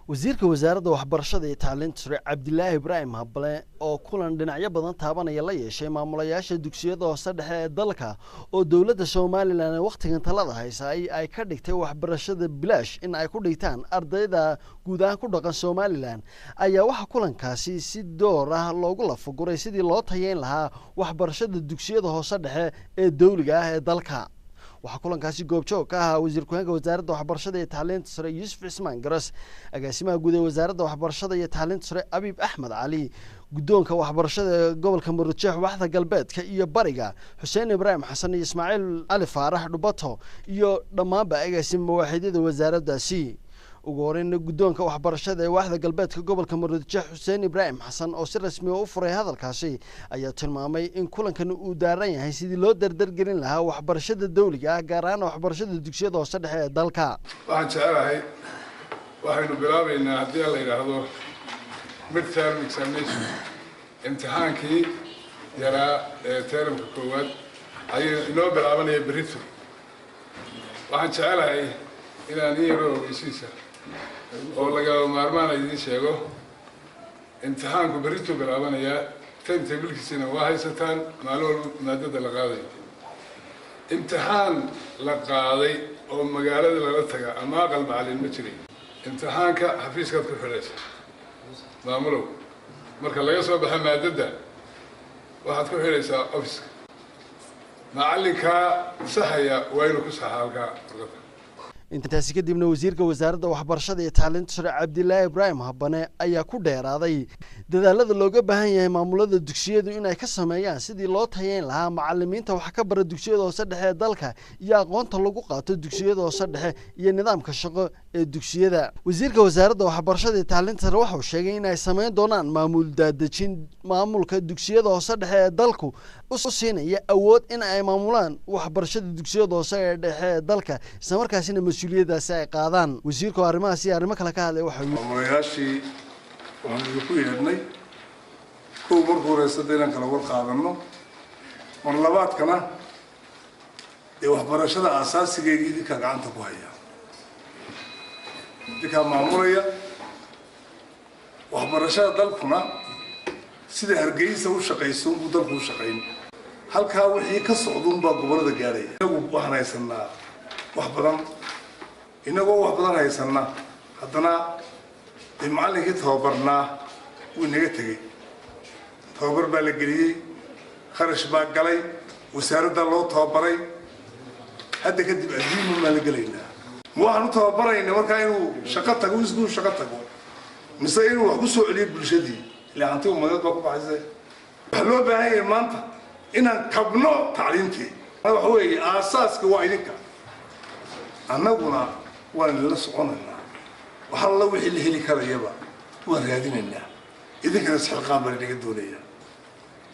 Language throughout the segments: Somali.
wasiirka wasaaradda waxbarashada iyo tacliinta sare Cabdilaahi Ibraahim Habale oo kulan dhinacyo badan taabanaya la yeeshay maamulayaasha dugsiyada hoose dhexe ee dalka oo dawladda Soomaaliland waqtigan talada haysa ay ka dhigtay waxbarashada bilaash in ay ku dhigtaan ardayda guud ahaan ku dhaqan Soomaaliland ayaa waxa kulankaasi si door ah loogu la fuguray sidii loo tayeyn lahaa waxbarashada dugsiyada hoose dhexe ee dawliga ah ee dalka waxa kulankaasi goobjoog ka ahaa wasiir ku-xigeenka wasaaradda waxbarashada iyo tacliinta sare Yuusuf Cismaan Garas agaasimaha guud ee wasaaradda waxbarashada iyo tacliinta sare Abiib Axmed Cali guddoonka waxbarashada gobolka Murujeex waxda galbeedka iyo bariga Xuseen Ibraahim Xasan iyo Ismaaciil Ali Faarax Dhubato iyo dhammaanba agaasimo waaxidada wasaaraddaasi ugu horeyn guddoonka waxbarashada ee waaxda galbeedka gobolka Murujeex Xuseen Ibraahim Xasan oo si rasmi ah u furay hadalkaasi ayaa tilmaamay in kulankan uu daaran yahay sidii loo dardargelin lahaa waxbarashada dawliga ah gaar ahaan waxbarashada dugsiyada hoose dhexe ee dalka waxaan jecelahay waxaynu bilaabaynaa haddii la yiraahdo midterm examination imtixaankii yaraa ee termka koowaad ayuu inoo bilaabanaya berrito waxaan jecelahay inaan yaro ogeysiisa oo laga maarmaan idin sheego imtixaanku berrito bilaabanaya timetable-kiisina waa haysataan maalin walba maadada la qaadayo imtixaan la qaaday oo magaalada lala taga ama aqal macallin ma jiray imtixaanka xafiiskaad ku xidhaysa maamulow marka laga soo baxa maadada waxaad ku xidhaysaa ofiska macallinkaa saxaya waa inuu ku saxa halkaa warqada intaasi kadibna wasiirka wasaaradda waxbarashada iyo tacliinta sare Cabdilaahi Ibraahim Habane ayaa ku dheeraaday dadaalada looga baahan yahay maamulada dugsiyadu in ay ka sameeyaan sidii loo tayeyn lahaa macallimiinta wax ka bara dugsiyada hoose dhexe ee dalka iyo aqoonta lagu qaato dugsiyada hoose dhexe iyo nidaamka shaqo ee dugsiyada wasiirka wasaaradda waxbarashada iyo tacliinta sare waxa uu sheegay in ay sameyn doonaan maamul daadejin maamulka dugsiyada hoose dhexe ee dalku u siinaya awood in ay maamulaan waxbarashada dugsiyada hoose dhexe ee dalka isla markaasina mas'uuliyadaasi ay qaadaan wasiirku arrimahaasi arrimo kale ka hadlay waxa uu maamulayaashii waxaan ku yeedhnay kow markuu horeysada inaan kala war qaadano mar labaadkana ee waxbarashada aasaasigeedii idinka gacanta ku haya idinkaa maamulaya waxbarashada dalkuna sida Hargeysa u shaqayso uu dalku u shaqayn halkaa wixii ka socduun baa gobolada gaaraya inagu waxaan haysanaa wax badan inagoo wax badan haysanaa haddana macallinkii tababarnaa wuu inaga tegey tababar baa la geliyey kharash baa galay wasaaradda loo tababaray hadda kadib adduun ma la gelaynaa waxaan u tababarayna markaa inuu shaqo tago isku shaqo tago mise inuu wax ku soo celiyo bulshadii ilaa hanti ummadad baa ku baxaysay waxa loo baahan yahay maanta inaan kabno tacliintii waxa weeye aasaaska waa idinka annaguna waan la soconaynaa waxa la wixii la heli karayaba waan raadinaynaa idinkana saxqaan baan inaga doonayaa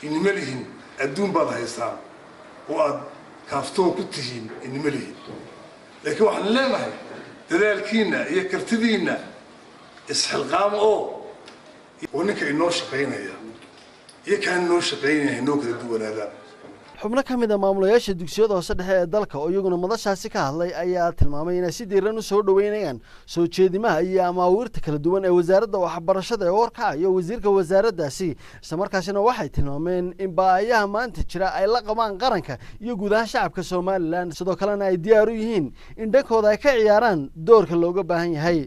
inima lihin adduun baad haystaan oo aad kaaftoon ku tihiin inima lihin laakiin waxaan leenahay dadaalkiina iyo kartidiina isxilqaam oo ninka inoo shaqaynaya iyo kaan inoo shaqaynaya inoo kala duwanaadaan xubno ka mid ah maamulayaasha dugsiyada hoose dhexe ee dalka oo iyaguna madashaasi ka hadlay ayaa tilmaamay inay si diiran u soo dhaweynayaan soo jeedimaha iyo amaawiirta kala duwan ee wasaaradda waxbarashada ee warkacayo wasiirka wasaaraddaasi isla markaasina waxay tilmaameen in baahiyaha maanta jira ay la qabaan qaranka iyo guud ahaan shacabka Soomaaliland sidoo kalena ay diyaar u yihiin in dhankooda ay ka ciyaaraan doorka looga baahan yahay